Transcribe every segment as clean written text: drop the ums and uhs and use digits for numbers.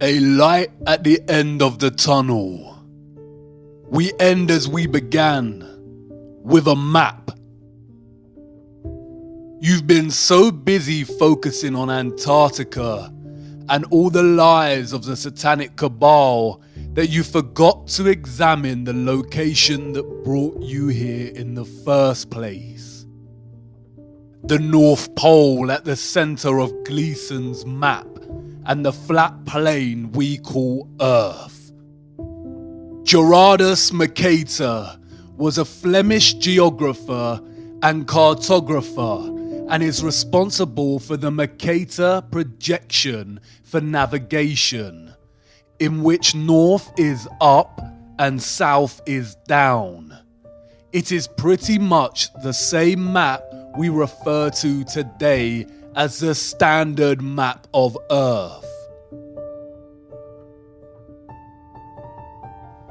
A light at the end of the tunnel. We end as we began, with a map. You've been so busy focusing on Antarctica and all the lies of the satanic cabal that you forgot to examine the location that brought you here in the first place. The North Pole at the center of Gleason's map and the flat plane we call Earth. Gerardus Mercator was a Flemish geographer and cartographer and is responsible for the Mercator projection for navigation, in which north is up and south is down. It is pretty much the same map we refer to today as the standard map of Earth.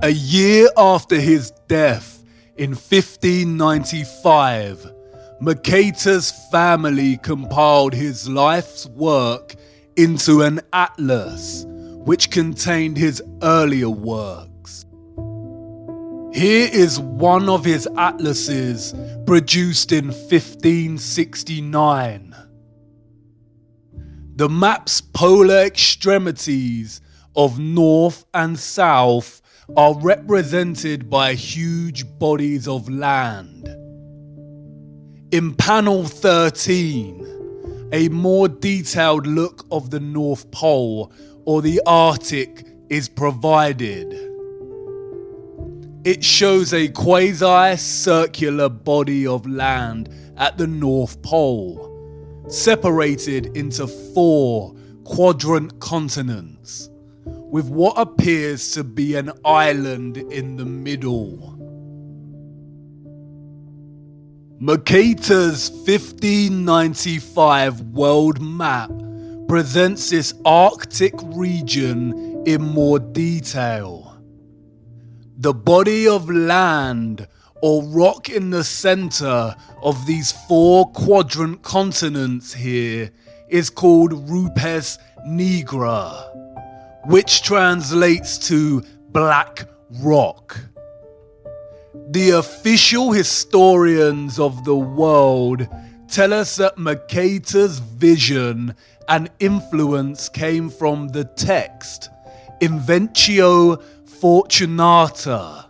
A year after his death in 1595, Mercator's family compiled his life's work into an atlas, which contained his earlier works. Here is one of his atlases produced in 1569. The map's polar extremities of north and south are represented by huge bodies of land. In panel 13, a more detailed look of the North Pole or the Arctic is provided. It shows a quasi-circular body of land at the North Pole, separated into 4 quadrant continents, with what appears to be an island in the middle. Mercator's 1595 world map presents this Arctic region in more detail. The body of land or rock in the center of these 4 quadrant continents here is called Rupes Nigra, which translates to black rock. The official historians of the world tell us that Mercator's vision and influence came from the text Inventio Fortunata,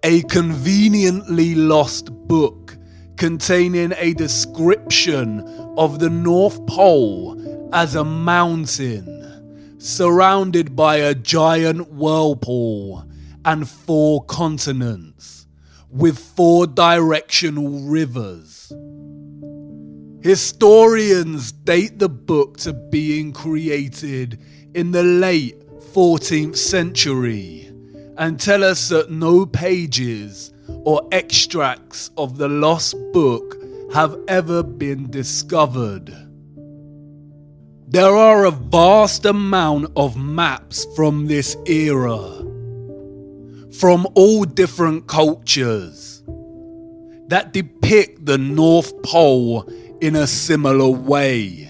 a conveniently lost book containing a description of the North Pole as a mountain surrounded by a giant whirlpool and 4 continents, with 4 directional rivers. Historians date the book to being created in the late 14th century and tell us that no pages or extracts of the lost book have ever been discovered. There are a vast amount of maps from this era, from all different cultures, that depict the North Pole in a similar way.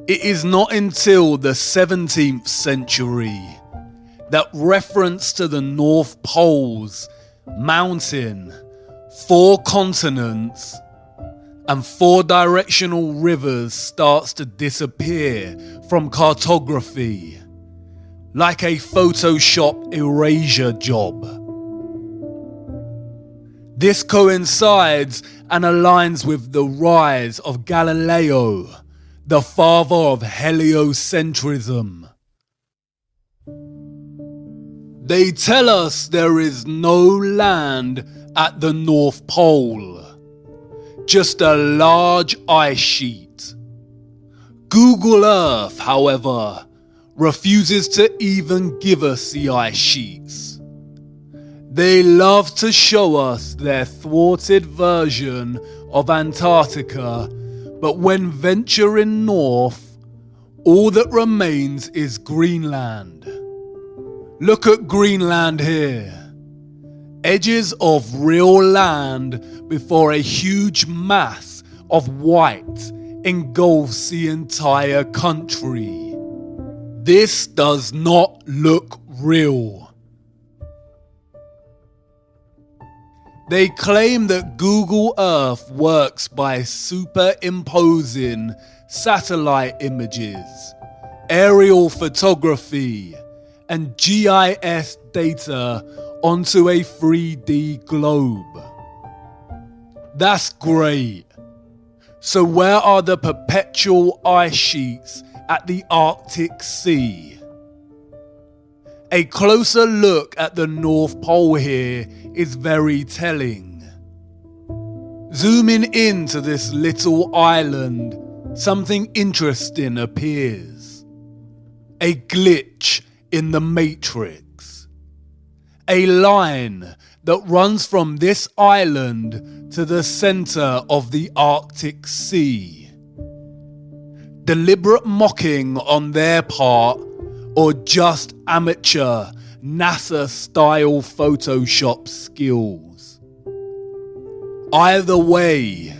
It is not until the 17th century that reference to the North Pole's mountain, 4 continents, and 4 directional rivers starts to disappear from cartography, like a Photoshop erasure job. This coincides and aligns with the rise of Galileo, the father of heliocentrism. They tell us there is no land at the North Pole, just a large ice sheet. Google Earth, however, refuses to even give us the ice sheets. They love to show us their thwarted version of Antarctica, but when venturing north, all that remains is Greenland. Look at Greenland here. Edges of real land before a huge mass of white engulfs the entire country. This does not look real. They claim that Google Earth works by superimposing satellite images, aerial photography, and GIS data onto a 3D globe. That's great. So where are the perpetual ice sheets at the Arctic Sea? A closer look at the North Pole here is very telling. Zooming into this little island, something interesting appears. A glitch in the matrix. A line that runs from this island to the center of the Arctic Sea. Deliberate mocking on their part, or just amateur NASA-style Photoshop skills. Either way,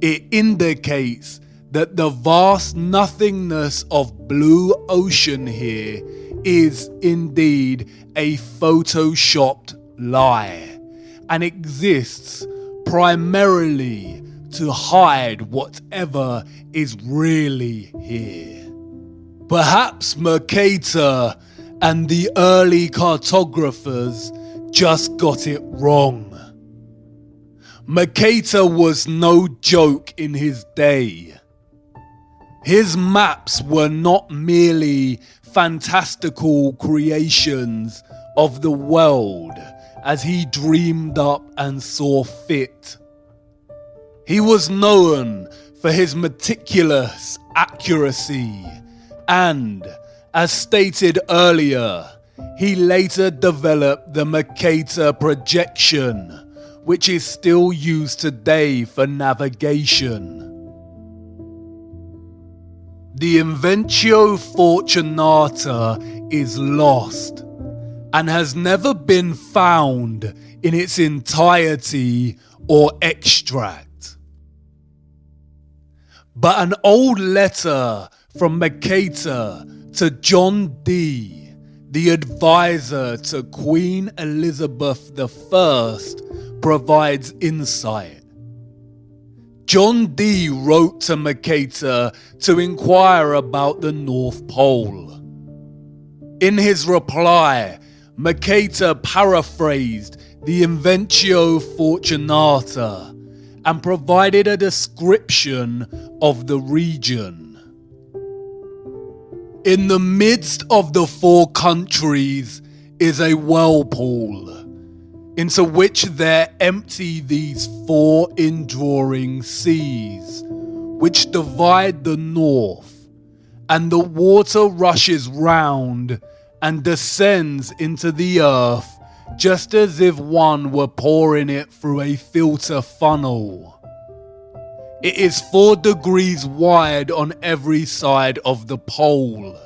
it indicates that the vast nothingness of blue ocean here is indeed a photoshopped lie, and exists primarily to hide whatever is really here. Perhaps Mercator and the early cartographers just got it wrong. Mercator was no joke in his day. His maps were not merely fantastical creations of the world as he dreamed up and saw fit. He was known for his meticulous accuracy and, as stated earlier, he later developed the Mercator projection, which is still used today for navigation. The Inventio Fortunata is lost and has never been found in its entirety or extract. But an old letter from Mercator to John Dee, the advisor to Queen Elizabeth I, provides insight. John Dee wrote to Mercator to inquire about the North Pole. In his reply, Mercator paraphrased the Inventio Fortunata and provided a description of the region. In the midst of the four countries is a whirlpool, into which there empty these four indrawing seas, which divide the north, and the water rushes round and descends into the earth just as if one were pouring it through a filter funnel. It is 4 degrees wide on every side of the pole.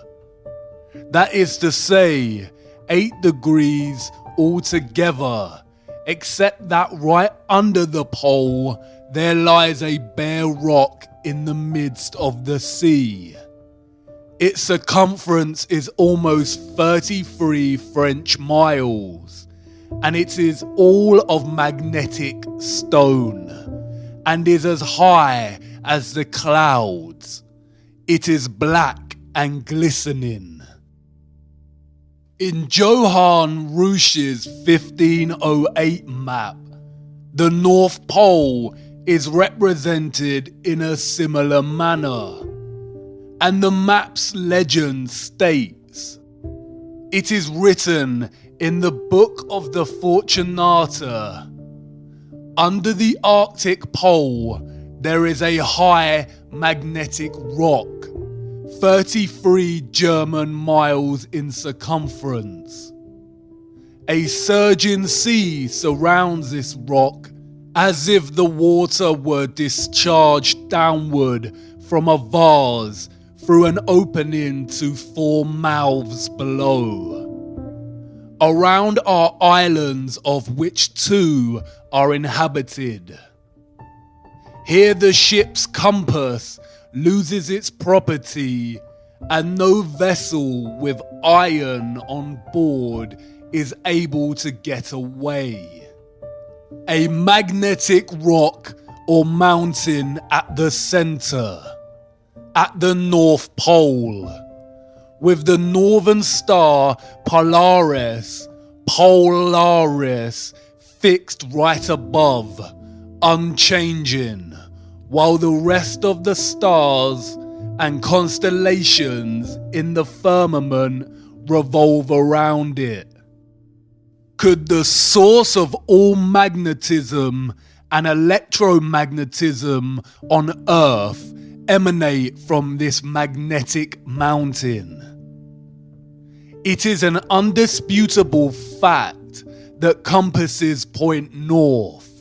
That is to say, 8 degrees altogether, except that right under the pole there lies a bare rock in the midst of the sea. Its circumference is almost 33 French miles, and it is all of magnetic stone, and is as high as the clouds. It is black and glistening. In Johann Rouche's 1508 map, the North Pole is represented in a similar manner, and the map's legend states, "It is written in the Book of the Fortunata, under the Arctic Pole there is a high magnetic rock, 33 German miles in circumference. A surging sea surrounds this rock as if the water were discharged downward from a vase through an opening to 4 mouths below. Around are islands, of which 2 are inhabited. Here the ship's compass loses its property, and no vessel with iron on board is able to get away. A magnetic rock or mountain at the center, at the North Pole, with the northern star Polaris fixed right above, unchanging, while the rest of the stars and constellations in the firmament revolve around it. Could the source of all magnetism and electromagnetism on Earth emanate from this magnetic mountain? It is an undisputable fact that compasses point north.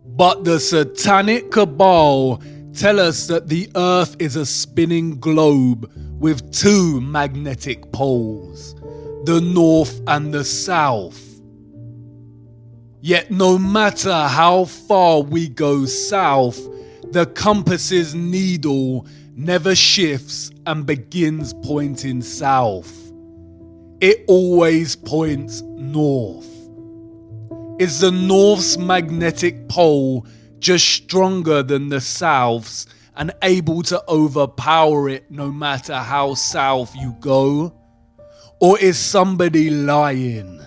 But the satanic cabal tell us that the Earth is a spinning globe with 2 magnetic poles, the north and the south. Yet no matter how far we go south, the compass's needle never shifts and begins pointing south. It always points north. Is the north's magnetic pole just stronger than the south's and able to overpower it no matter how south you go? Or is somebody lying?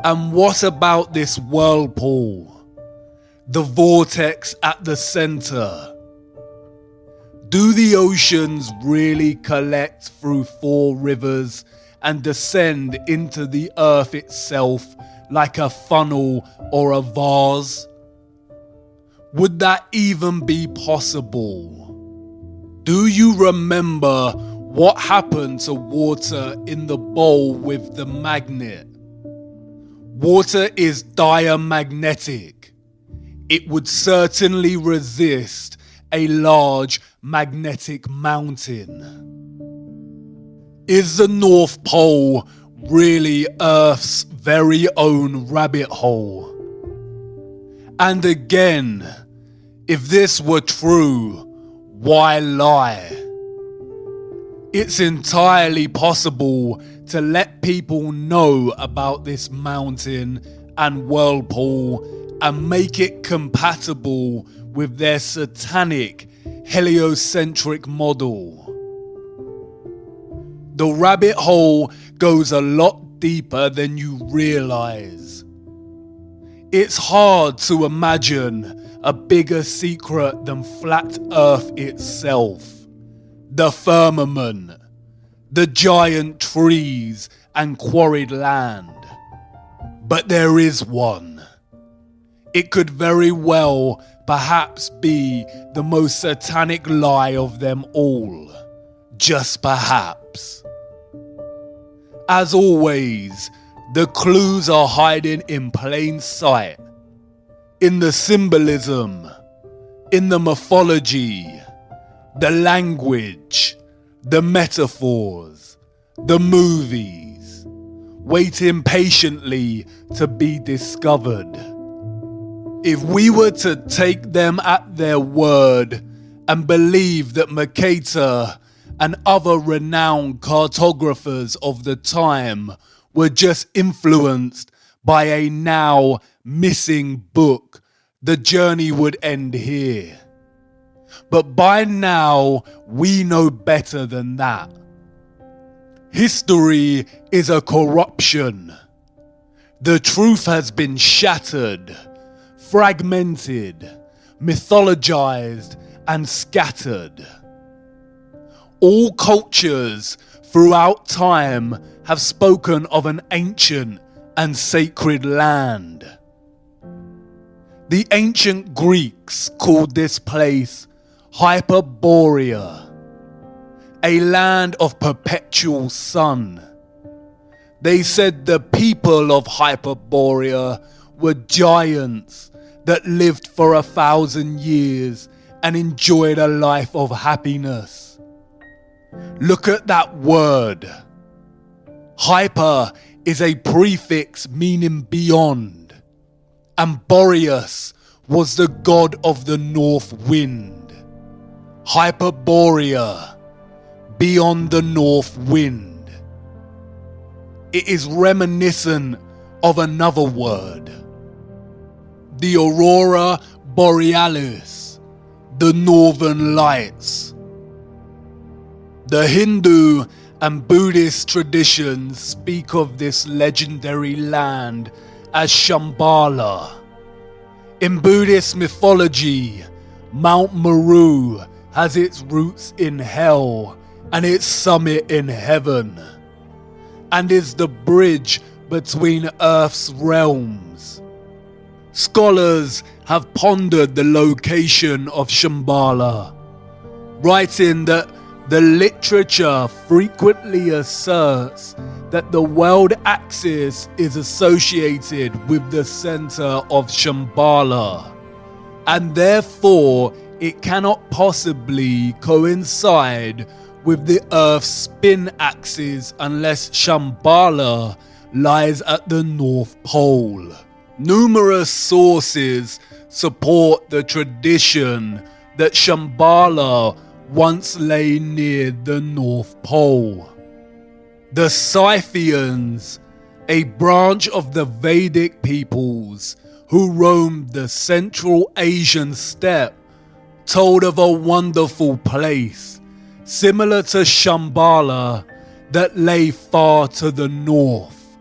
And what about this whirlpool? The vortex at the center? Do the oceans really collect through 4 rivers and descend into the earth itself like a funnel or a vase? Would that even be possible? Do you remember what happened to water in the bowl with the magnet? Water is diamagnetic. It would certainly resist a large magnetic mountain. Is the North Pole really Earth's very own rabbit hole? And again, if this were true, why lie? It's entirely possible to let people know about this mountain and whirlpool and make it compatible with their satanic heliocentric model. The rabbit hole goes a lot deeper than you realize. It's hard to imagine a bigger secret than flat Earth itself, the firmament, the giant trees and quarried land. But there is one. It could very well perhaps be the most satanic lie of them all. Just perhaps. As always, the clues are hiding in plain sight. In the symbolism, in the mythology, the language, the metaphors, the movies, waiting patiently to be discovered. If we were to take them at their word and believe that Mercator and other renowned cartographers of the time were just influenced by a now missing book, the journey would end here. But by now, we know better than that. History is a corruption. The truth has been shattered, fragmented, mythologized, and scattered. All cultures throughout time have spoken of an ancient and sacred land. The ancient Greeks called this place Hyperborea, a land of perpetual sun. They said the people of Hyperborea were giants that lived for 1,000 years and enjoyed a life of happiness. Look at that word. Hyper is a prefix meaning beyond, and Boreas was the god of the north wind. Hyperborea, beyond the north wind. It is reminiscent of another word, the aurora borealis, the northern lights. The Hindu and Buddhist traditions speak of this legendary land as Shambhala. In Buddhist mythology, Mount Meru has its roots in hell and its summit in heaven, and is the bridge between Earth's realms. Scholars have pondered the location of Shambhala, writing that the literature frequently asserts that the world axis is associated with the center of Shambhala, and therefore it cannot possibly coincide with the Earth's spin axis unless Shambhala lies at the North Pole. Numerous sources support the tradition that Shambhala once lay near the North Pole. The Scythians, a branch of the Vedic peoples who roamed the Central Asian steppe, told of a wonderful place, similar to Shambhala, that lay far to the north.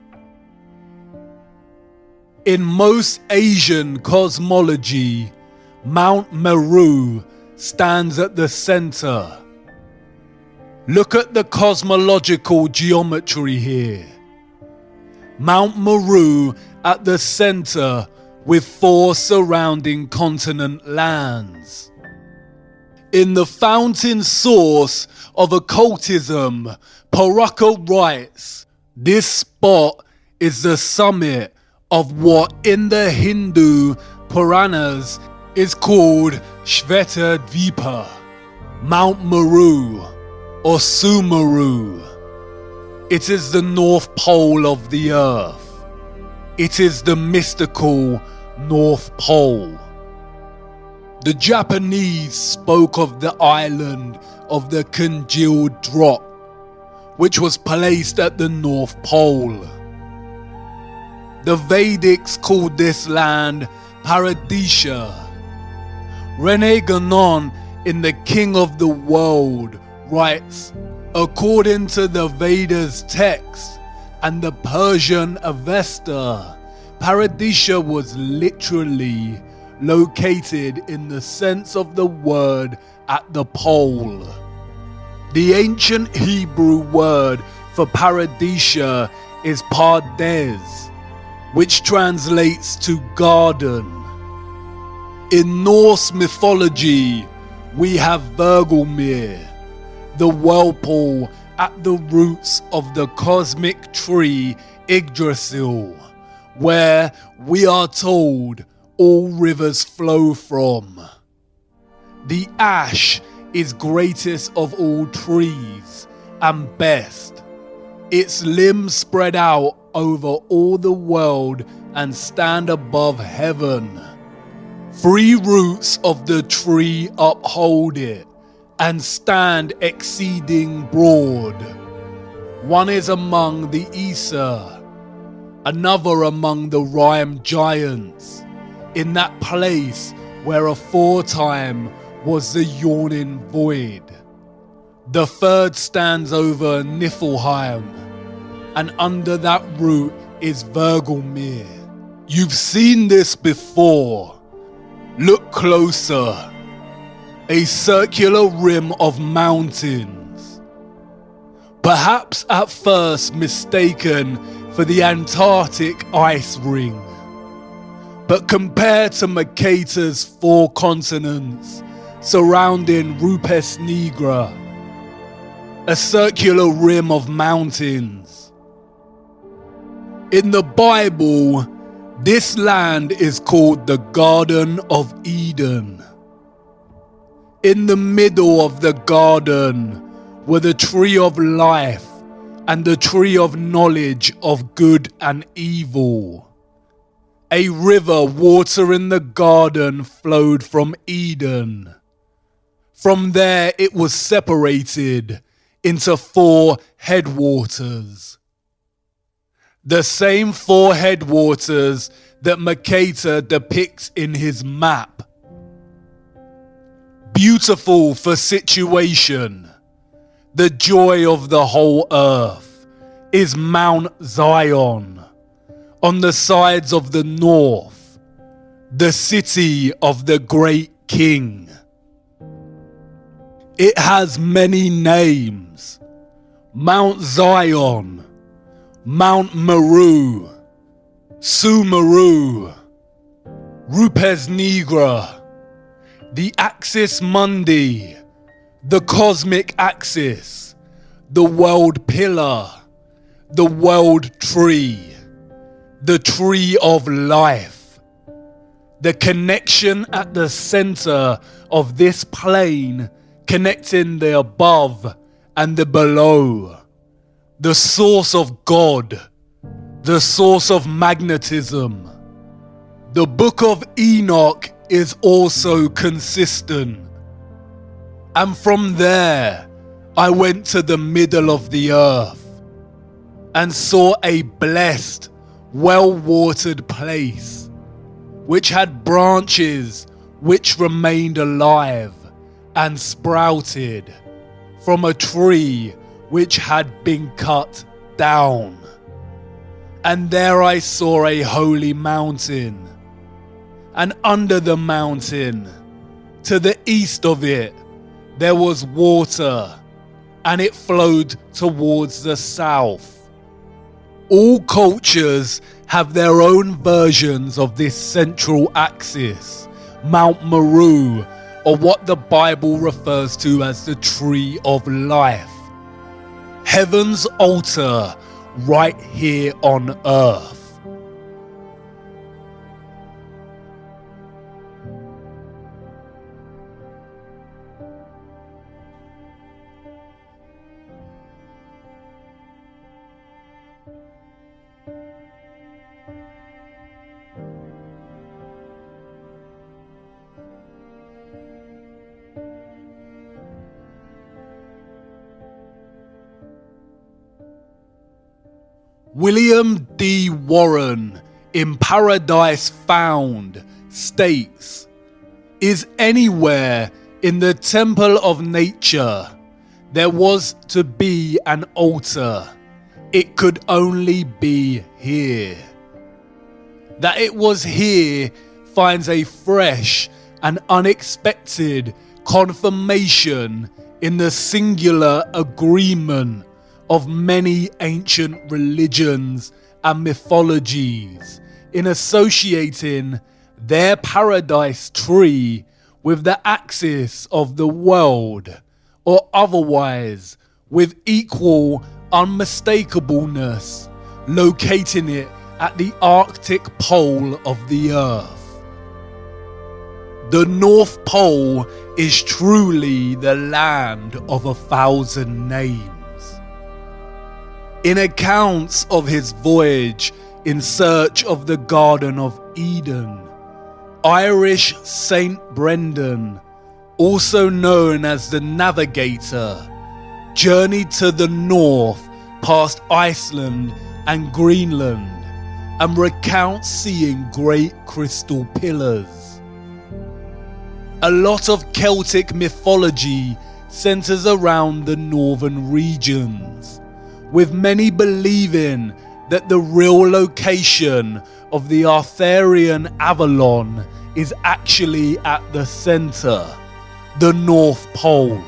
In most Asian cosmology, Mount Meru stands at the center. Look at the cosmological geometry here. Mount Meru at the center with 4 surrounding continent lands. In the fountain source of occultism, Paraka writes, this spot is the summit of what in the Hindu Puranas is called Shveta Dvipa, Mount Meru or Sumeru. It is the North Pole of the Earth. It is the mystical North Pole. The Japanese spoke of the island of the congealed drop, which was placed at the North Pole. The Vedics called this land Paradisha. Rene Guénon in The King of the World writes, according to the Vedas text and the Persian Avesta, Paradisha was literally located in the sense of the word at the pole. The ancient Hebrew word for Paradisha is Pardes, which translates to garden. In Norse mythology, we have Vergelmir, the whirlpool at the roots of the cosmic tree Yggdrasil, where we are told all rivers flow from. The ash is greatest of all trees and best. Its limbs spread out over all the world and stand above heaven. 3 roots of the tree uphold it and stand exceeding broad. One is among the Aesir, another among the Rime giants, in that place where aforetime was the yawning void. The third stands over Niflheim, and under that root is Vergelmir. You've seen this before. Look closer. A circular rim of mountains. Perhaps at first mistaken for the Antarctic ice ring. But compared to Mercator's 4 continents, surrounding Rupes Nigra, a circular rim of mountains. In the Bible, this land is called the Garden of Eden. In the middle of the garden were the tree of life and the tree of knowledge of good and evil. A river watering the garden flowed from Eden. From there it was separated into 4 headwaters. The same 4 headwaters that Mercator depicts in his map. Beautiful for situation, the joy of the whole earth, is Mount Zion, on the sides of the north, the city of the great king. It has many names: Mount Zion, Mount Meru, Sumeru, Rupes Nigra, the Axis Mundi, the cosmic axis, the world pillar, the world tree, the tree of life. The connection at the center of this plane, connecting the above and the below, the source of God, the source of magnetism. The Book of Enoch is also consistent. And from there, I went to the middle of the earth and saw a blessed, well-watered place, which had branches which remained alive and sprouted from a tree which had been cut down. And there I saw a holy mountain, and under the mountain, to the east of it, there was water, and it flowed towards the south. All cultures have their own versions of this central axis, Mount Meru, or what the Bible refers to as the tree of life. Heaven's altar right here on earth. William D. Warren in Paradise Found states, "Is anywhere in the temple of nature there was to be an altar, it could only be here." That it was here finds a fresh and unexpected confirmation in the singular agreement of many ancient religions and mythologies in associating their paradise tree with the axis of the world, or otherwise with equal unmistakableness, locating it at the Arctic pole of the earth. The North Pole is truly the land of 1,000 names. In accounts of his voyage in search of the Garden of Eden, Irish Saint Brendan, also known as the Navigator, journeyed to the north past Iceland and Greenland and recounts seeing great crystal pillars. A lot of Celtic mythology centers around the northern regions, with many believing that the real location of the Arthurian Avalon is actually at the center, the North Pole.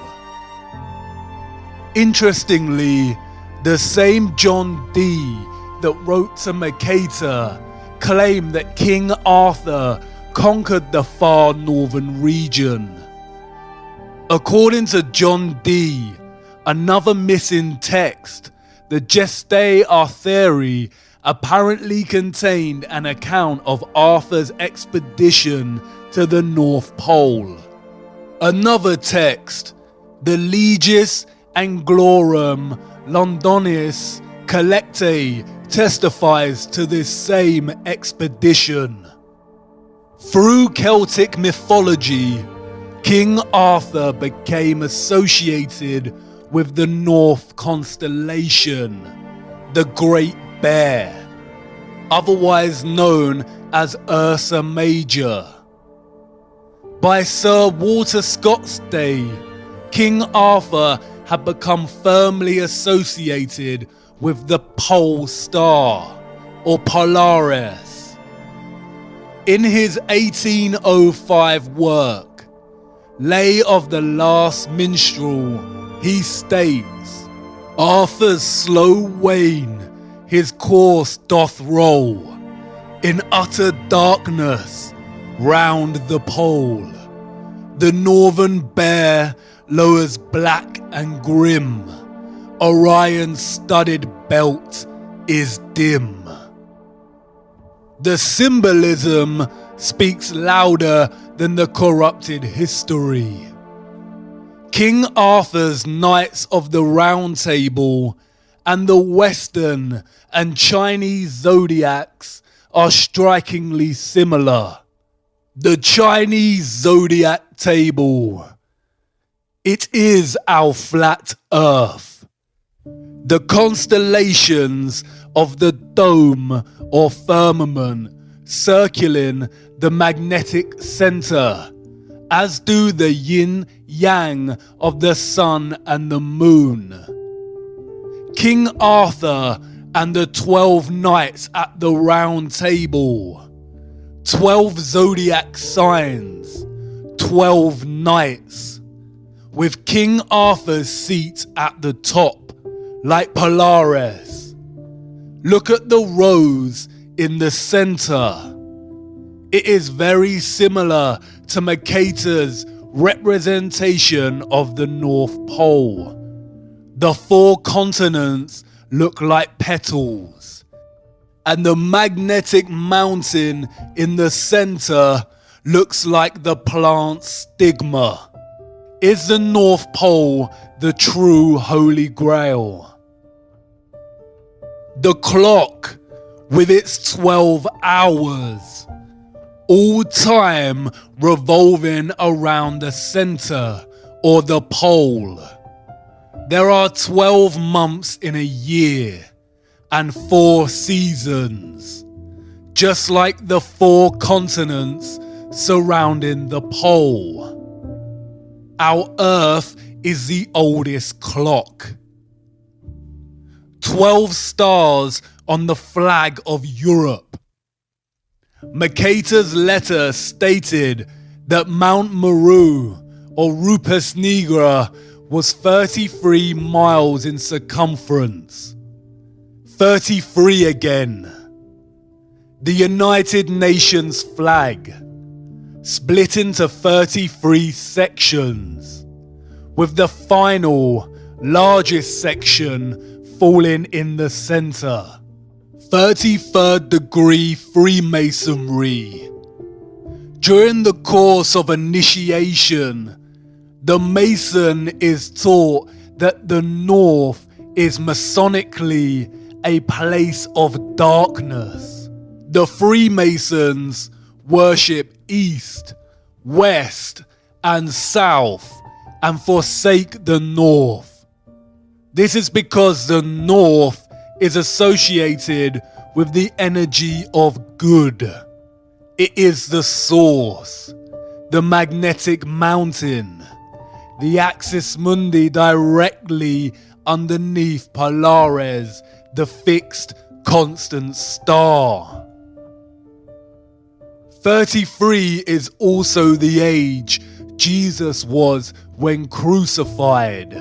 Interestingly, the same John Dee that wrote to Mercator claimed that King Arthur conquered the far northern region, According to John Dee, another missing text, the Gestae Arthuri apparently contained an account of Arthur's expedition to the North Pole. Another text, the Legis Anglorum Londonis Collectae, testifies to this same expedition. Through Celtic mythology, King Arthur became associated with the North constellation, the Great Bear, otherwise known as Ursa Major. By Sir Walter Scott's day, King Arthur had become firmly associated with the Pole Star, or Polaris. In his 1805 work, Lay of the Last Minstrel, he states, Arthur's slow wane his course doth roll, in utter darkness round the pole. The northern bear lowers black and grim, Orion's studded belt is dim. The symbolism speaks louder than the corrupted history. King Arthur's Knights of the Round Table and the Western and Chinese zodiacs are strikingly similar. The Chinese zodiac table. It is our flat earth. The constellations of the dome or firmament circling the magnetic center, as do the yin-yang of the sun and the moon. King Arthur and the 12 knights at the round table. 12 zodiac signs, 12 knights, with King Arthur's seat at the top, like Polaris. Look at the rose in the center. It is very similar to Mercator's representation of the North Pole. The 4 continents look like petals, and the magnetic mountain in the center looks like the plant's stigma. Is the North Pole the true Holy Grail? The clock with its 12 hours, all time revolving around the center or the pole. There are 12 months in a year and 4 seasons, just like the 4 continents surrounding the pole. Our Earth is the oldest clock. 12 stars on the flag of Europe. Mercator's letter stated that Mount Meru, or Rupes Nigra, was 33 miles in circumference. 33 again. The United Nations flag, split into 33 sections, with the final, largest section falling in the center. 33rd degree Freemasonry. During the course of initiation, the Mason is taught that the North is Masonically a place of darkness. The Freemasons worship East, West, and South, and forsake the North. This is because the North is associated with the energy of good. It is the source, the magnetic mountain, the axis mundi directly underneath Polaris, the fixed constant star. 33 is also the age Jesus was when crucified.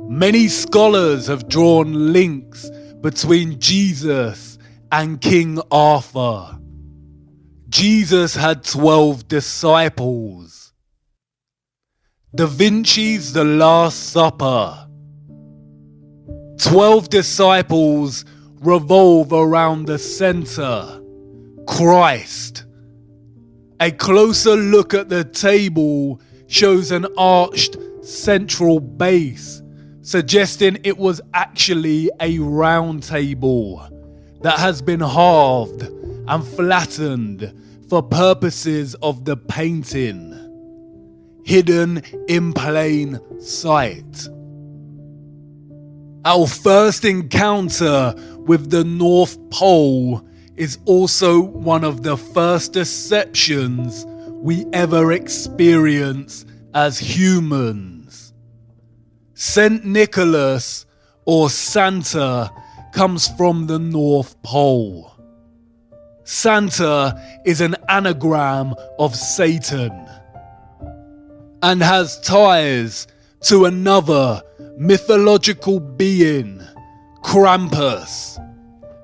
Many scholars have drawn links between Jesus and King Arthur. Jesus had 12 disciples. Da Vinci's The Last Supper. 12 disciples revolve around the center, Christ. A closer look at the table shows an arched central base, suggesting it was actually a round table that has been halved and flattened for purposes of the painting, hidden in plain sight. Our first encounter with the North Pole is also one of the first deceptions we ever experience as humans. St. Nicholas, or Santa, comes from the North Pole. Santa is an anagram of Satan and has ties to another mythological being, Krampus,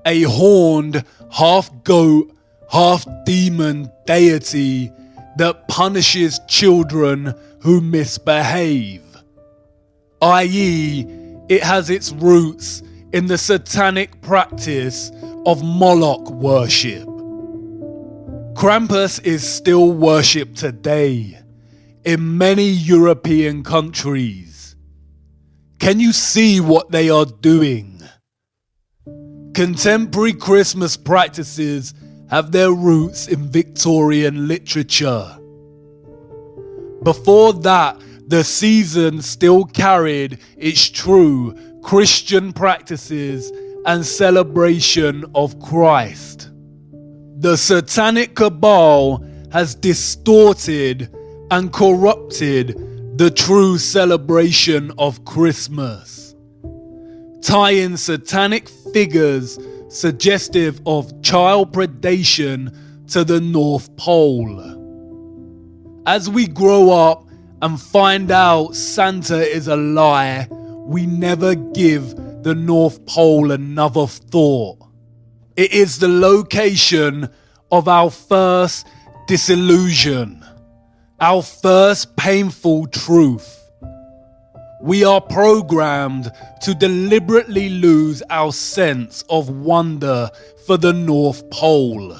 a horned half-goat, half-demon deity that punishes children who misbehave, i.e., it has its roots in the satanic practice of Moloch worship. Krampus is still worshipped today in many European countries. Can you see what they are doing? Contemporary Christmas practices have their roots in Victorian literature. Before that, the season still carried its true Christian practices and celebration of Christ. The satanic cabal has distorted and corrupted the true celebration of Christmas, tying satanic figures suggestive of child predation to the North Pole. As we grow up and find out Santa is a lie, we never give the North Pole another thought. It is the location of our first disillusion, our first painful truth. We are programmed to deliberately lose our sense of wonder for the North Pole.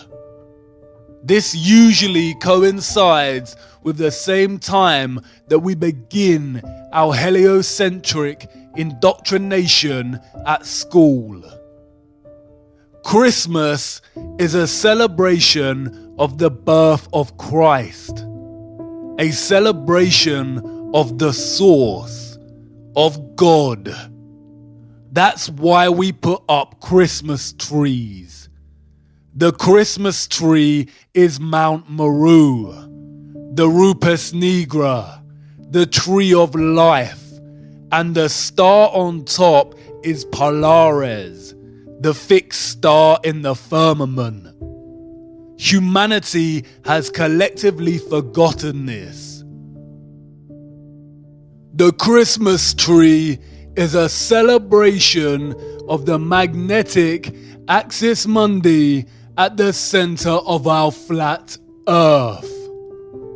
This usually coincides with the same time that we begin our heliocentric indoctrination at school. Christmas is a celebration of the birth of Christ, a celebration of the source, of God. That's why we put up Christmas trees. The Christmas tree is Mount Meru, the Rupus Nigra, the tree of life, and the star on top is Polaris, the fixed star in the firmament. Humanity has collectively forgotten this. The Christmas tree is a celebration of the magnetic axis mundi at the center of our flat Earth,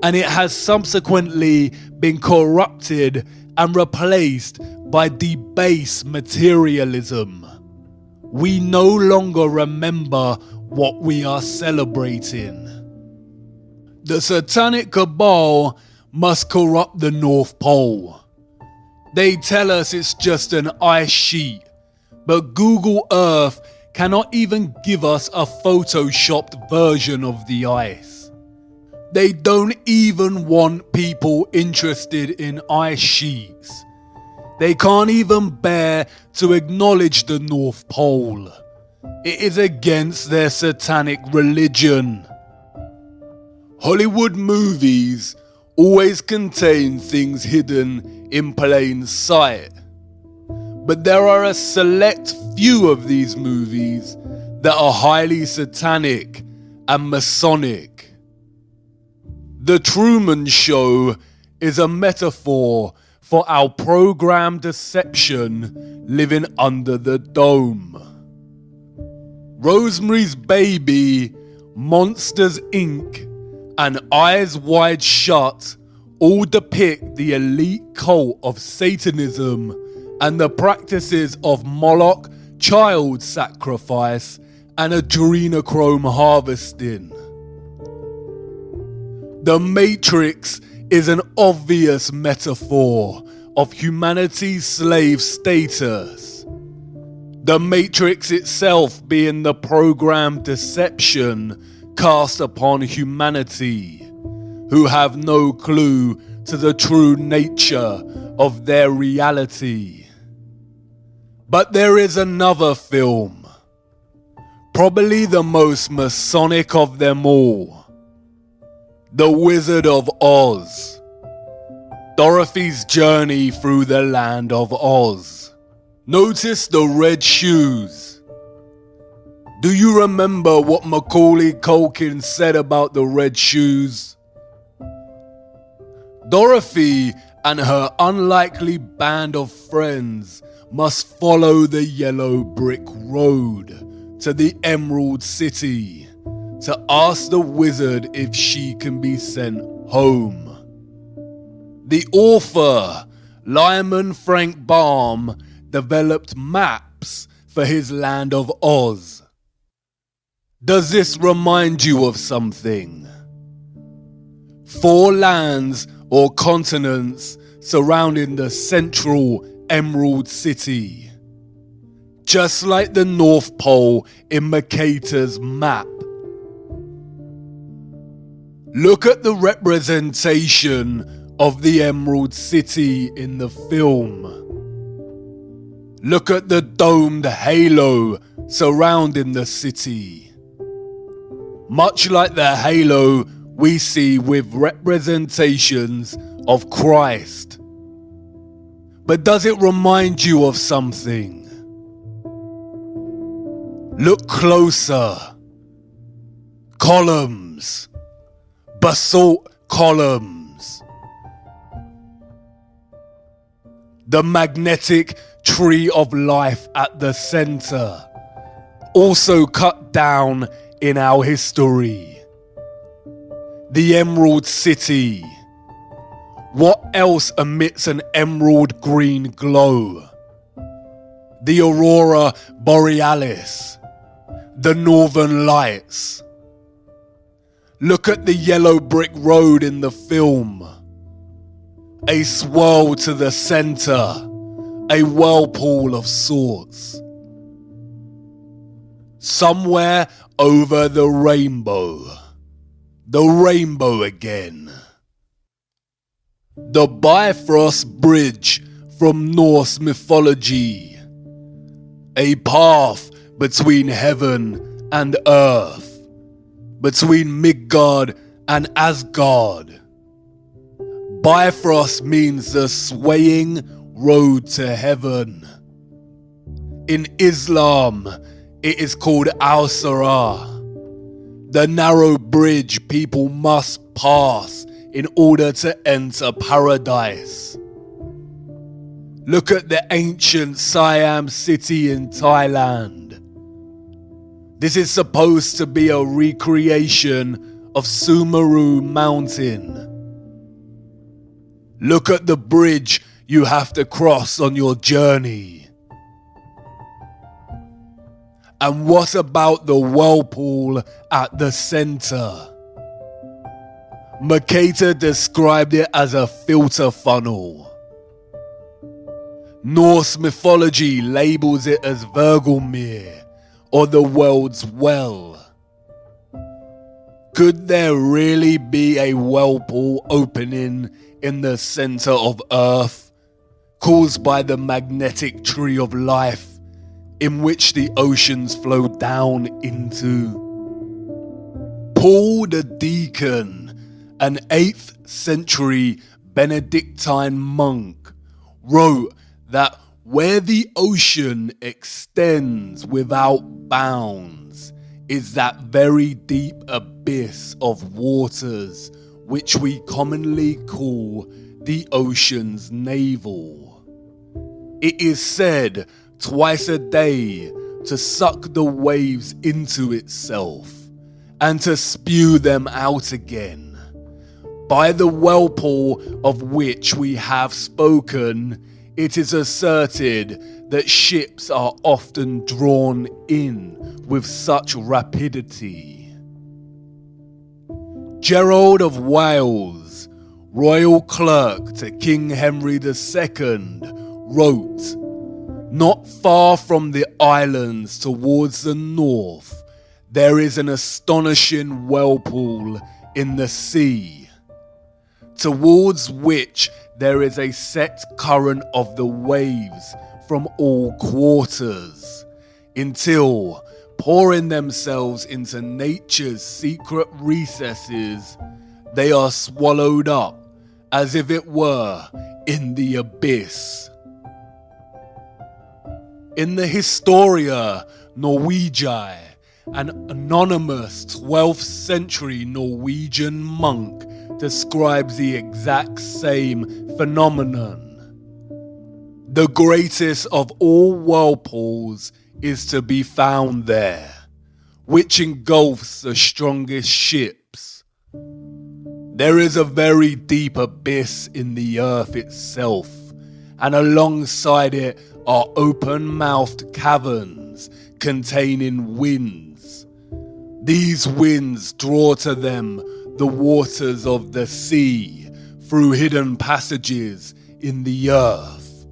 and it has subsequently been corrupted and replaced by debased materialism. We no longer remember what we are celebrating. The satanic cabal must corrupt the North Pole. They tell us it's just an ice sheet, but Google Earth cannot even give us a photoshopped version of the ice. They don't even want people interested in ice sheets. They can't even bear to acknowledge the North Pole. It is against their satanic religion. Hollywood movies always contain things hidden in plain sight. But there are a select few of these movies that are highly satanic and Masonic. The Truman Show is a metaphor for our programmed deception living under the dome. Rosemary's Baby, Monsters Inc., and Eyes Wide Shut all depict the elite cult of Satanism and the practices of Moloch, child sacrifice, and adrenochrome harvesting. The Matrix is an obvious metaphor of humanity's slave status. The Matrix itself being the programmed deception cast upon humanity, who have no clue to the true nature of their reality. But there is another film, probably the most Masonic of them all, The Wizard of Oz, Dorothy's journey through the land of Oz. Notice the red shoes. Do you remember what Macaulay Culkin said about the red shoes? Dorothy and her unlikely band of friends must follow the yellow brick road to the Emerald City to ask the wizard if she can be sent home. The author, Lyman Frank Baum, developed maps for his land of Oz. Does this remind you of something? 4 lands or continents surrounding the central Emerald City, just like the North Pole in Mercator's map. Look at the representation of the Emerald City in the film. Look at the domed halo surrounding the city. Much like the halo we see with representations of Christ. But does it remind you of something? Look closer. Columns. Basalt columns. The magnetic tree of life at the center, also cut down in our history. The Emerald City. What else emits an emerald green glow? The Aurora Borealis. The Northern Lights. Look at the yellow brick road in the film. A swirl to the center. A whirlpool of sorts. Somewhere over the rainbow. The rainbow again. The Bifrost Bridge from Norse mythology. A path between heaven and earth. Between Midgard and Asgard. Bifrost means the swaying road to heaven. In Islam, it is called Al-Sirah, the narrow bridge people must pass in order to enter paradise. Look at the ancient Siam city in Thailand. This is supposed to be a recreation of Sumeru Mountain. Look at the bridge you have to cross on your journey. And what about the whirlpool at the center? Mercator described it as a filter funnel. Norse mythology labels it as Vergelmir, or the world's well. Could there really be a whirlpool opening in the center of Earth, caused by the magnetic tree of life, in which the oceans flow down into? Paul the Deacon, an 8th century Benedictine monk, wrote that where the ocean extends without bounds is that very deep abyss of waters which we commonly call the ocean's navel. It is said twice a day to suck the waves into itself and to spew them out again, By the whirlpool of which we have spoken, it is asserted that ships are often drawn in with such rapidity. Gerald of Wales, royal clerk to King Henry II, wrote, "Not far from the islands towards the north, there is an astonishing whirlpool in the sea, towards which there is a set current of the waves from all quarters, until, pouring themselves into nature's secret recesses, they are swallowed up, as if it were in the abyss." In the Historia Norwegiae, an anonymous 12th century Norwegian monk describes the exact same phenomenon. The greatest of all whirlpools is to be found there, which engulfs the strongest ships. There is a very deep abyss in the earth itself, and alongside it are open-mouthed caverns containing winds. These winds draw to them the waters of the sea through hidden passages in the earth.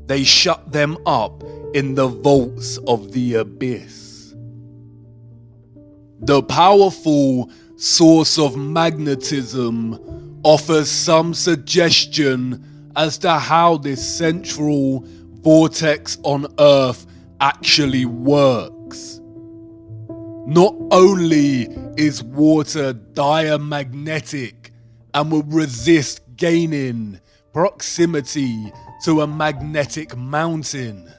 They shut them up in the vaults of the abyss. The powerful source of magnetism offers some suggestion as to how this central vortex on Earth actually works. Not only is water diamagnetic and will resist gaining proximity to a magnetic mountain,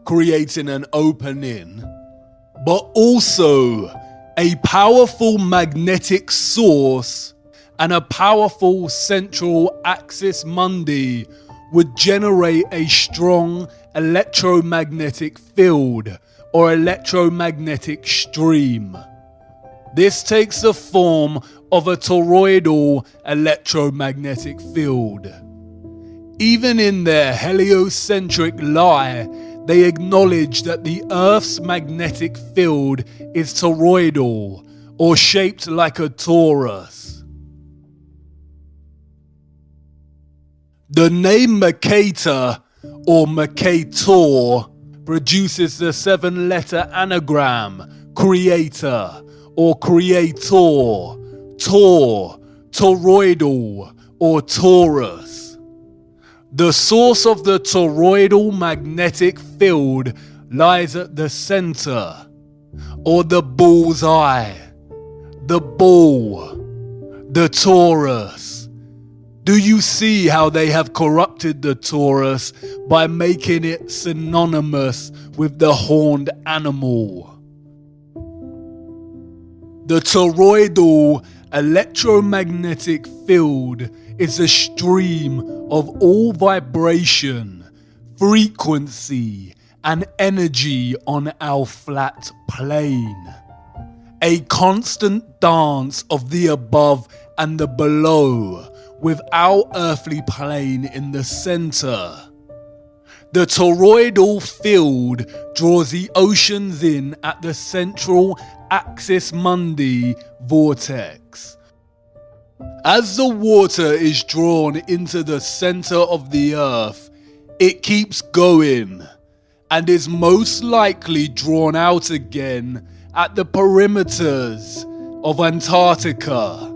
creating an opening, but also a powerful magnetic source and a powerful central axis mundi would generate a strong electromagnetic field or electromagnetic stream. This takes the form of a toroidal electromagnetic field. Even in their heliocentric lie, they acknowledge that the Earth's magnetic field is toroidal, or shaped like a torus. The name Mercator, or Mercator, produces the 7-letter anagram creator, or creator, tor, toroidal, or torus. The source of the toroidal magnetic field lies at the center, or the bull's eye, the bull, the torus. Do you see how they have corrupted the torus by making it synonymous with the horned animal? The toroidal electromagnetic field is a stream of all vibration, frequency, and energy on our flat plane. A constant dance of the above and the below, with our earthly plane in the center. The toroidal field draws the oceans in at the central axis mundi vortex. As the water is drawn into the center of the earth, it keeps going and is most likely drawn out again at the perimeters of Antarctica.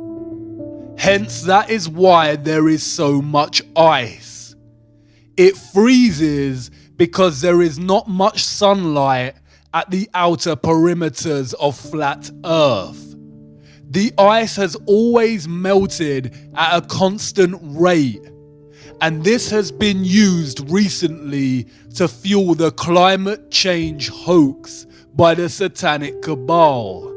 Hence, that is why there is so much ice. It freezes because there is not much sunlight at the outer perimeters of flat Earth. The ice has always melted at a constant rate, and this has been used recently to fuel the climate change hoax by the satanic cabal.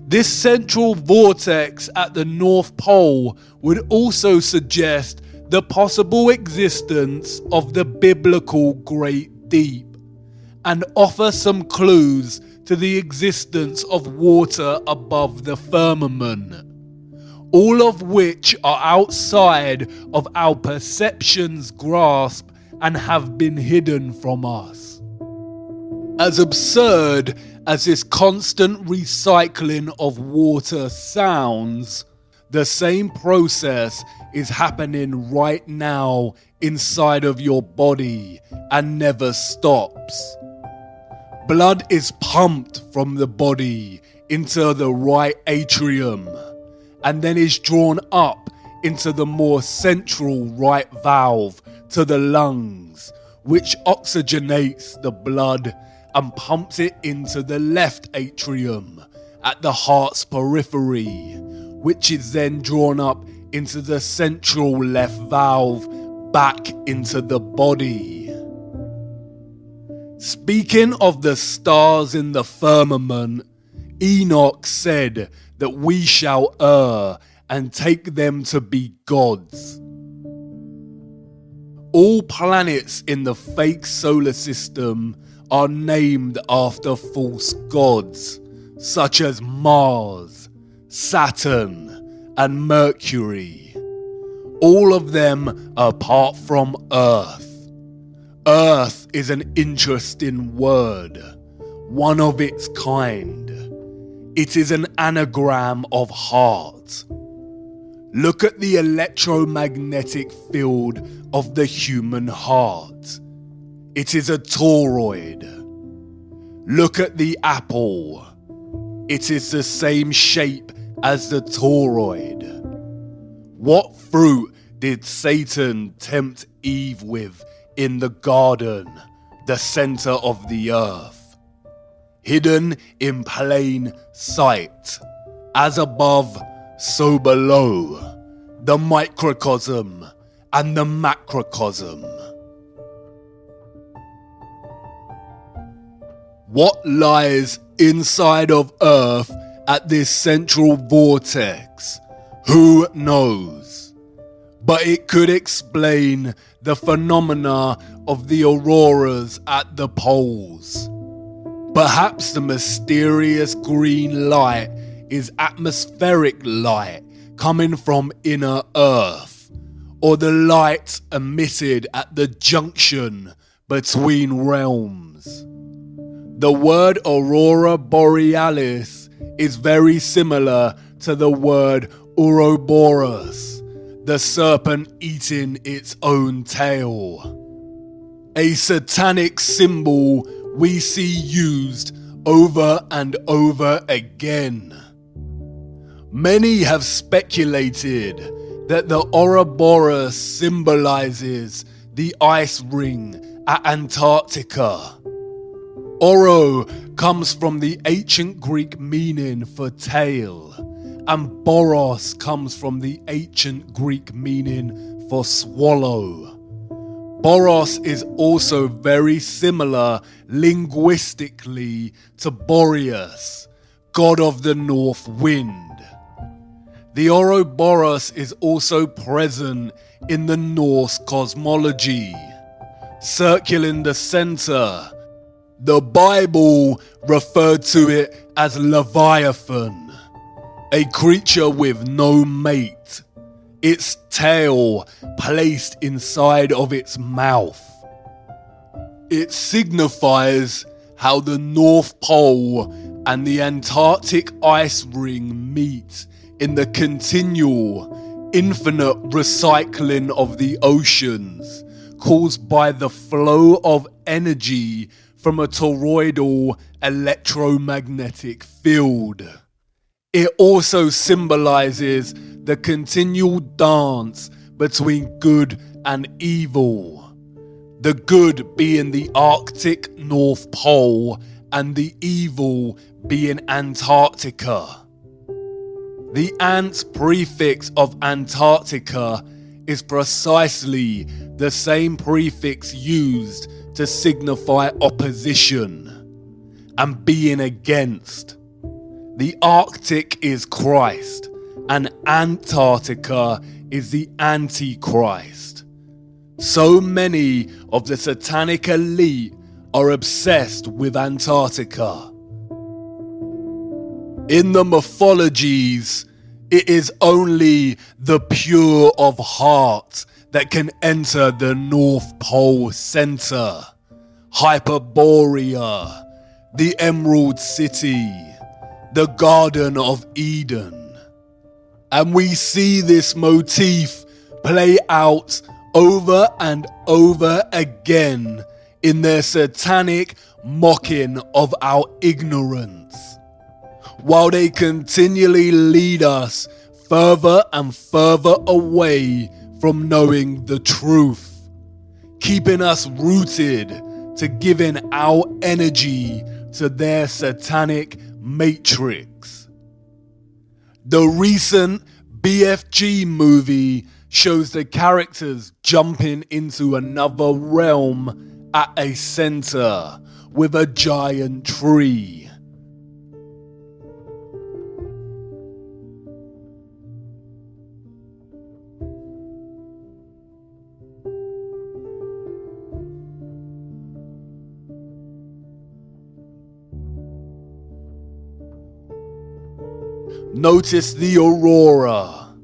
This central vortex at the North Pole would also suggest the possible existence of the biblical Great Deep, and offer some clues to the existence of water above the firmament. all of which are outside of our perception's grasp and have been hidden from us. As absurd as this constant recycling of water sounds, the same process is happening right now inside of your body and never stops. Blood is pumped from the body into the right atrium and then is drawn up into the more central right valve to the lungs, which oxygenates the blood and pumps it into the left atrium at the heart's periphery, which is then drawn up into the central left valve back into the body. Speaking of the stars in the firmament, Enoch said that we shall err and take them to be gods. All planets in the fake solar system are named after false gods, such as Mars, Saturn, and Mercury. All of them apart from Earth. Earth is an interesting word, one of its kind. It is an anagram of heart. Look at the electromagnetic field of the human heart. It is a toroid. Look at the apple. It is the same shape as the toroid. What fruit did Satan tempt Eve with in the garden, the center of the earth? Hidden in plain sight, as above, so below, the microcosm and the macrocosm. What lies inside of Earth at this central vortex? Who knows? But it could explain the phenomena of the auroras at the poles. Perhaps the mysterious green light is atmospheric light coming from inner Earth, or the light emitted at the junction between realms. The word aurora borealis is very similar to the word Ouroboros, the serpent eating its own tail. A satanic symbol we see used over and over again. Many have speculated that the Ouroboros symbolizes the ice ring at Antarctica. Oro comes from the ancient Greek meaning for tail, and boros comes from the ancient Greek meaning for swallow. Boros is also very similar linguistically to Boreas, god of the north wind. The Ouroboros is also present in the Norse cosmology. Circling the center, the Bible referred to it as Leviathan, a creature with no mate, its tail placed inside of its mouth. It signifies how the North Pole and the Antarctic ice ring meet in the continual, infinite recycling of the oceans caused by the flow of energy from a toroidal electromagnetic field. It also symbolizes the continual dance between good and evil. The good being the Arctic North Pole and the evil being Antarctica. The ant prefix of Antarctica is precisely the same prefix used to signify opposition and being against. The Arctic is Christ, and Antarctica is the Antichrist. So many of the satanic elite are obsessed with Antarctica. In the mythologies, It is only the pure of heart that can enter the North Pole Center, Hyperborea, the Emerald City, the Garden of Eden. And we see this motif play out over and over again in their satanic mocking of our ignorance, while they continually lead us further and further away from knowing the truth, keeping us rooted to giving our energy to their satanic matrix. The recent BFG movie shows the characters jumping into another realm at a center with a giant tree. Notice the aurora.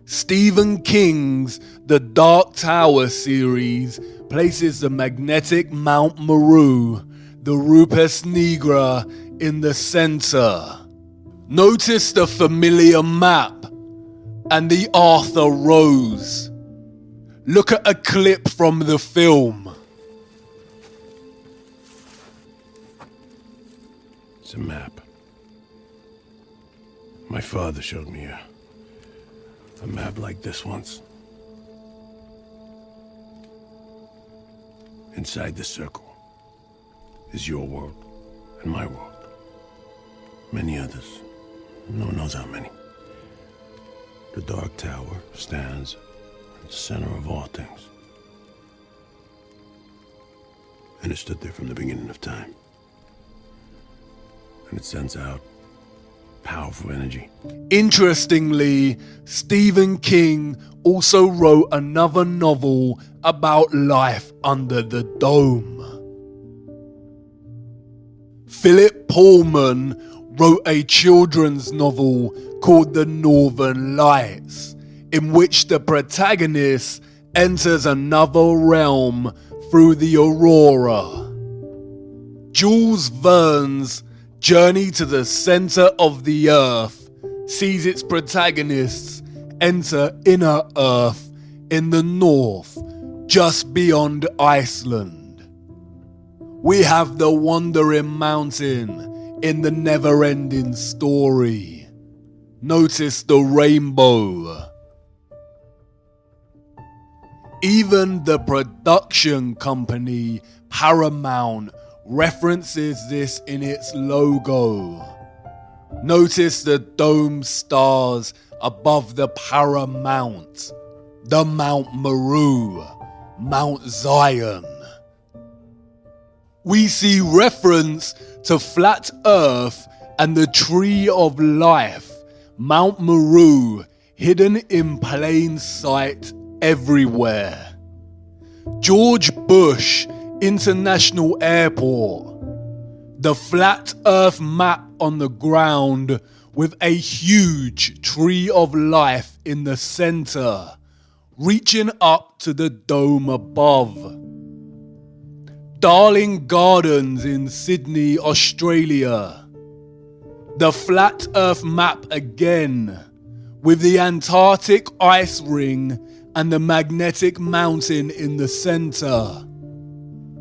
Stephen King's The Dark Tower series places the magnetic Mount Meru, the Rupes Nigra, in the center. Notice the familiar map and the Arthur Rose. Look at a clip from the film. It's a map. My father showed me a map like this once. Inside the circle is your world and my world. Many others. No one knows how many. The Dark Tower stands at the center of all things. And it stood there from the beginning of time. And it sends out powerful energy. Interestingly, Stephen King also wrote another novel about life under the dome. Philip Pullman wrote a children's novel called The Northern Lights, in which the protagonist enters another realm through the aurora. Jules Verne's Journey to the Center of the Earth sees its protagonists enter inner Earth in the north, just beyond Iceland. We have the Wandering Mountain in the never-ending story. Notice the rainbow. Even the production company Paramount references this in its logo. Notice the dome stars above the Paramount, the Mount Meru, Mount Zion. We see reference to Flat Earth and the Tree of Life, Mount Meru, hidden in plain sight everywhere. George Bush International Airport, the Flat Earth map on the ground with a huge Tree of Life in the center, reaching up to the dome above. Darling Gardens in Sydney, Australia, the Flat Earth map again, with the Antarctic ice ring and the magnetic mountain in the center.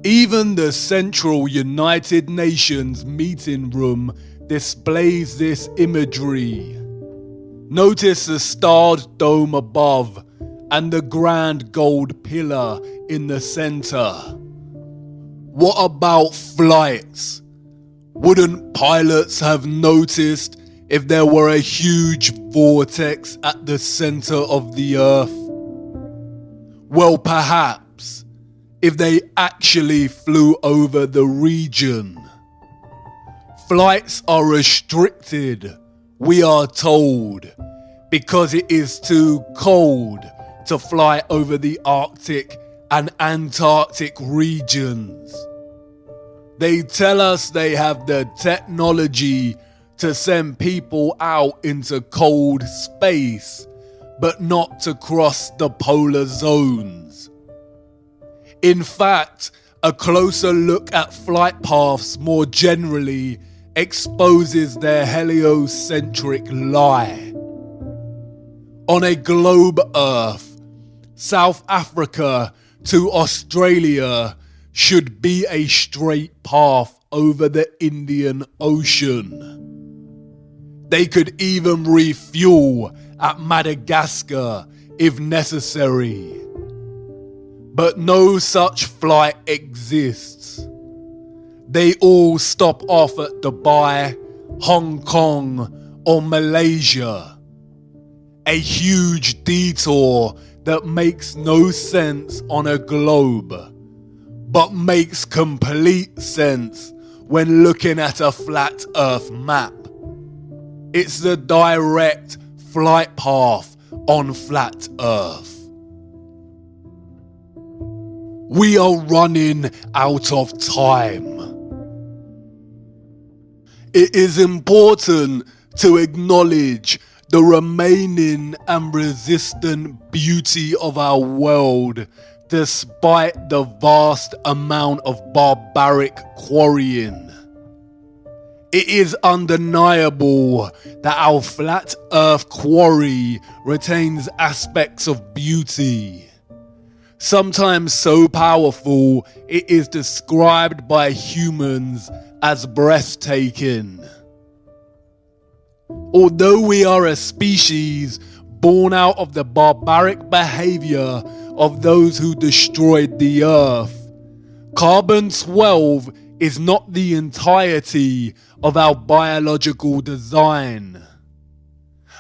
Even the Central United Nations meeting room displays this imagery. Notice the starred dome above and the grand gold pillar in the center. What about flights? Wouldn't pilots have noticed if there were a huge vortex at the center of the Earth? Well, perhaps, if they actually flew over the region. Flights are restricted, we are told, because it is too cold to fly over the Arctic and Antarctic regions. They tell us they have the technology to send people out into cold space, but not to cross the polar zones. In fact, a closer look at flight paths more generally exposes their heliocentric lie. On a globe Earth, South Africa to Australia should be a straight path over the Indian Ocean. They could even refuel at Madagascar if necessary. But no such flight exists. They all stop off at Dubai, Hong Kong, or Malaysia. A huge detour that makes no sense on a globe, but makes complete sense when looking at a flat Earth map. It's the direct flight path on flat Earth. We are running out of time. It is important to acknowledge the remaining and resistant beauty of our world despite the vast amount of barbaric quarrying. It is undeniable that our flat Earth quarry retains aspects of beauty. Sometimes so powerful it is described by humans as breathtaking. Although we are a species born out of the barbaric behavior of those who destroyed the Earth, Carbon-12 is not the entirety of our biological design.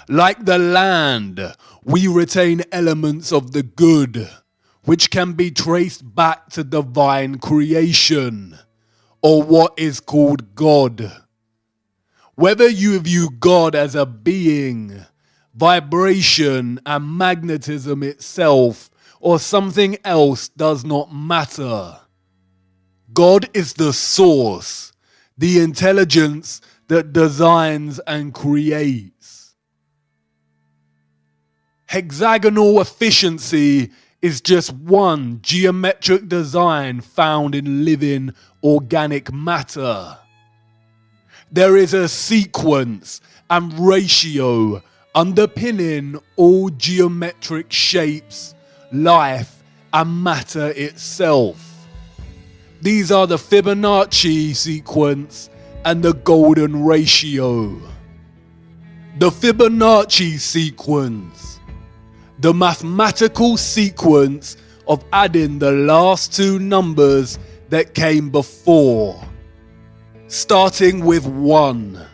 Like the land, we retain elements of the good, which can be traced back to divine creation, or what is called God. Whether you view God as a being, vibration and magnetism itself, or something else does not matter. God is the source, the intelligence that designs and creates. Hexagonal efficiency is just one geometric design found in living organic matter. There is a sequence and ratio underpinning all geometric shapes, life, and matter itself. These are the Fibonacci sequence and the golden ratio. The Fibonacci sequence, the mathematical sequence of adding the last two numbers that came before, starting with 1.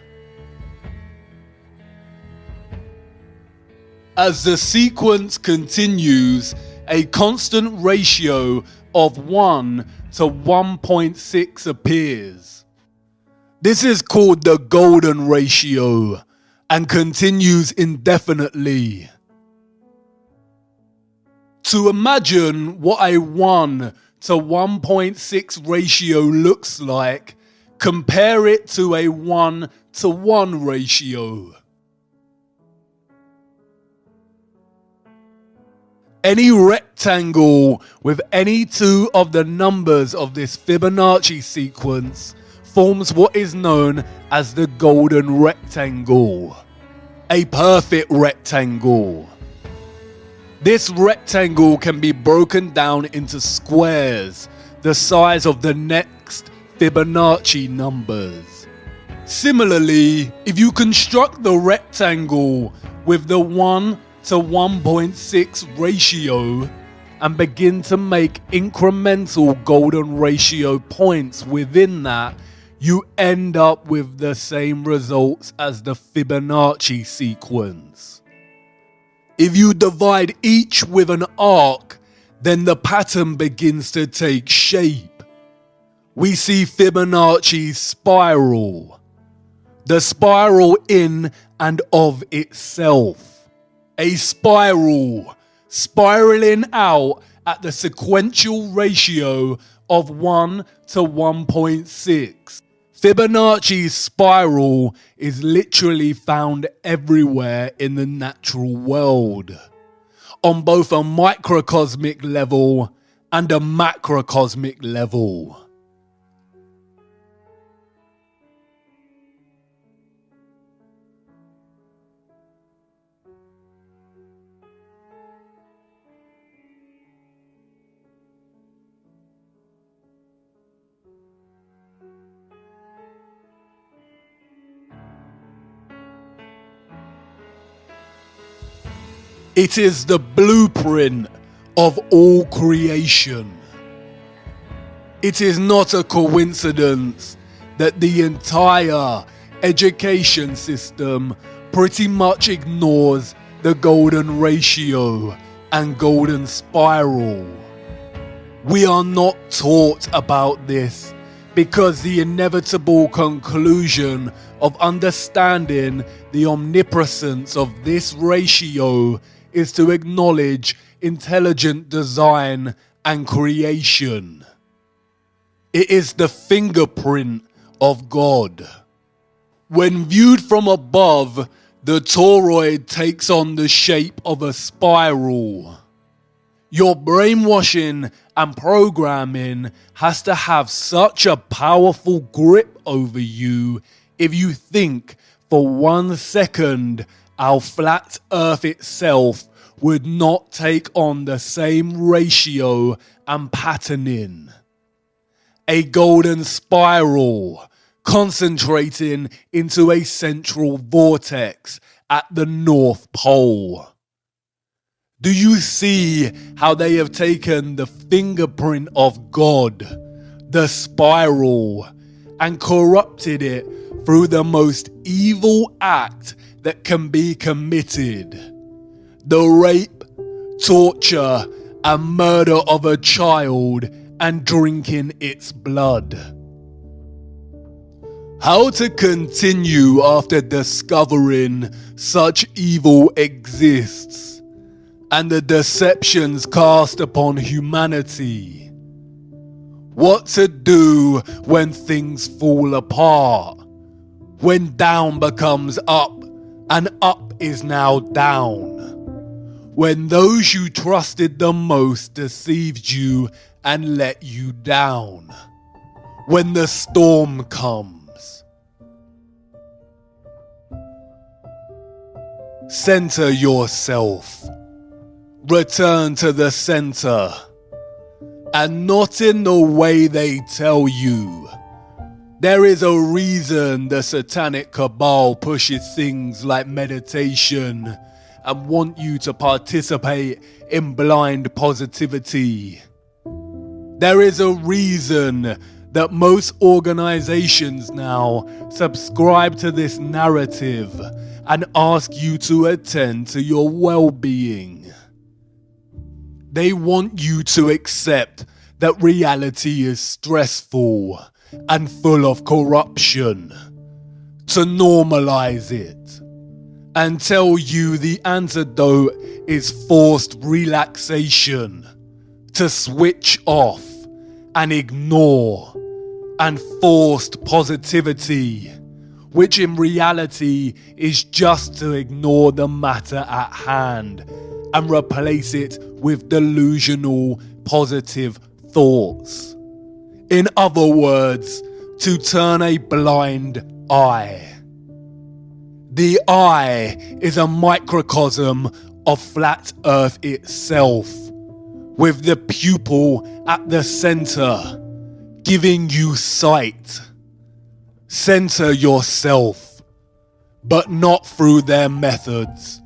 As the sequence continues, a constant ratio of 1 to 1.6 appears. This is called the golden ratio and continues indefinitely. To imagine what a 1 to 1.6 ratio looks like, compare it to a 1 to 1 ratio. Any rectangle with any two of the numbers of this Fibonacci sequence forms what is known as the golden rectangle, a perfect rectangle. This rectangle can be broken down into squares, the size of the next Fibonacci numbers. Similarly, if you construct the rectangle with the 1 to 1.6 ratio and begin to make incremental golden ratio points within that, you end up with the same results as the Fibonacci sequence. If you divide each with an arc, then the pattern begins to take shape. We see Fibonacci's spiral, the spiral in and of itself. A spiral, spiraling out at the sequential ratio of 1 to 1.6. Fibonacci's spiral is literally found everywhere in the natural world, on both a microcosmic level and a macrocosmic level. It is the blueprint of all creation. It is not a coincidence that the entire education system pretty much ignores the golden ratio and golden spiral. We are not taught about this because the inevitable conclusion of understanding the omnipresence of this ratio is to acknowledge intelligent design and creation. It is the fingerprint of God. When viewed from above, the toroid takes on the shape of a spiral. Your brainwashing and programming has to have such a powerful grip over you if you think for 1 second our flat Earth itself would not take on the same ratio and patterning. A golden spiral concentrating into a central vortex at the North Pole. Do you see how they have taken the fingerprint of God, the spiral, and corrupted it through the most evil act that can be committed? The rape, torture, and murder of a child and drinking its blood. How to continue after discovering such evil exists and the deceptions cast upon humanity. What to do when things fall apart, when down becomes up and up is now down, when those you trusted the most deceived you and let you down, when the storm comes. Center yourself. Return to the center, and not in the way they tell you. There is a reason the satanic cabal pushes things like meditation and want you to participate in blind positivity. There is a reason that most organizations now subscribe to this narrative and ask you to attend to your well-being. They want you to accept that reality is stressful and full of corruption, to normalize it, and tell you the antidote is forced relaxation, to switch off and ignore, and forced positivity, which in reality is just to ignore the matter at hand and replace it with delusional positive thoughts. In other words, to turn a blind eye. The eye is a microcosm of flat Earth itself, with the pupil at the center, giving you sight. Center yourself, but not through their methods.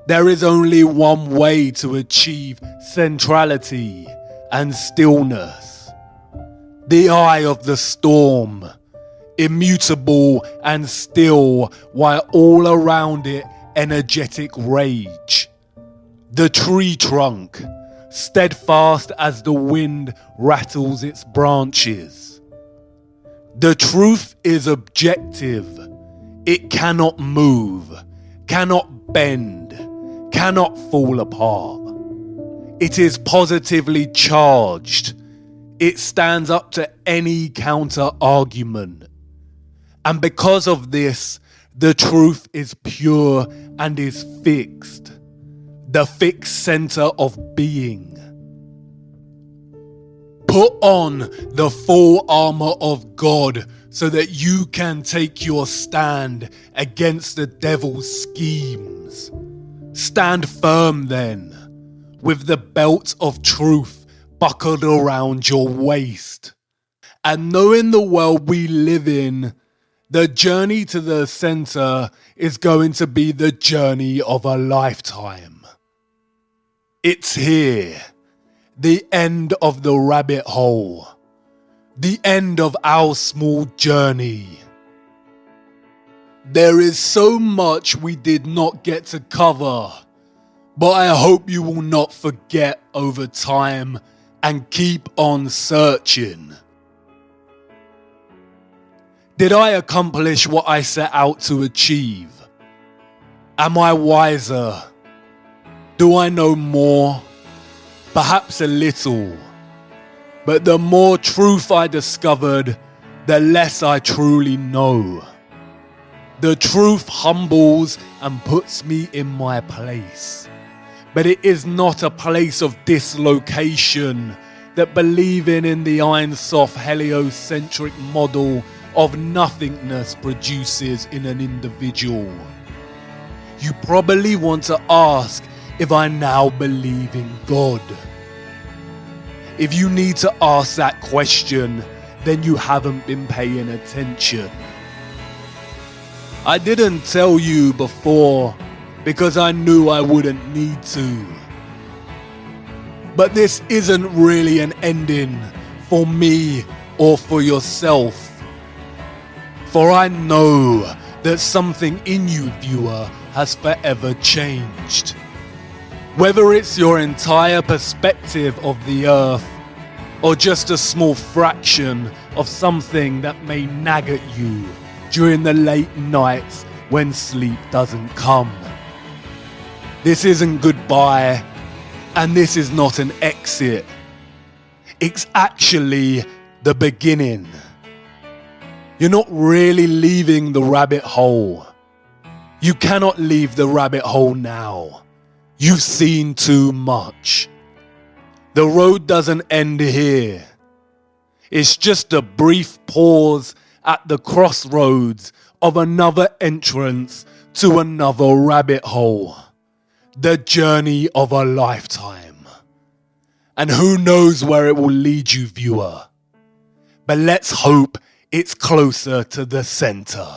There is only one way to achieve centrality and stillness. The eye of the storm, immutable and still while all around it energetic rage. The tree trunk, steadfast as the wind rattles its branches. The truth is objective. It cannot move, cannot bend, cannot fall apart. It is positively charged. It stands up to any counter argument. And because of this, the truth is pure and is fixed. The fixed center of being. Put on the full armor of God so that you can take your stand against the devil's schemes. Stand firm then, with the belt of truth buckled around your waist. And knowing the world we live in, the journey to the center is going to be the journey of a lifetime. It's here, the end of the rabbit hole, the end of our small journey. There is so much we did not get to cover, but I hope you will not forget over time and keep on searching. Did I accomplish what I set out to achieve? Am I wiser? Do I know more? Perhaps a little. But the more truth I discovered, the less I truly know. The truth humbles and puts me in my place. But it is not a place of dislocation that believing in the Einsoft heliocentric model of nothingness produces in an individual. You probably want to ask if I now believe in God. If you need to ask that question, then you haven't been paying attention. I didn't tell you before because I knew I wouldn't need to. But this isn't really an ending for me or for yourself. For I know that something in you, viewer, has forever changed. Whether it's your entire perspective of the earth, or just a small fraction of something that may nag at you during the late nights when sleep doesn't come. This isn't goodbye, and this is not an exit. It's actually the beginning. You're not really leaving the rabbit hole. You cannot leave the rabbit hole now. You've seen too much. The road doesn't end here. It's just a brief pause at the crossroads of another entrance to another rabbit hole. The journey of a lifetime. And who knows where it will lead you, viewer. But let's hope it's closer to the center.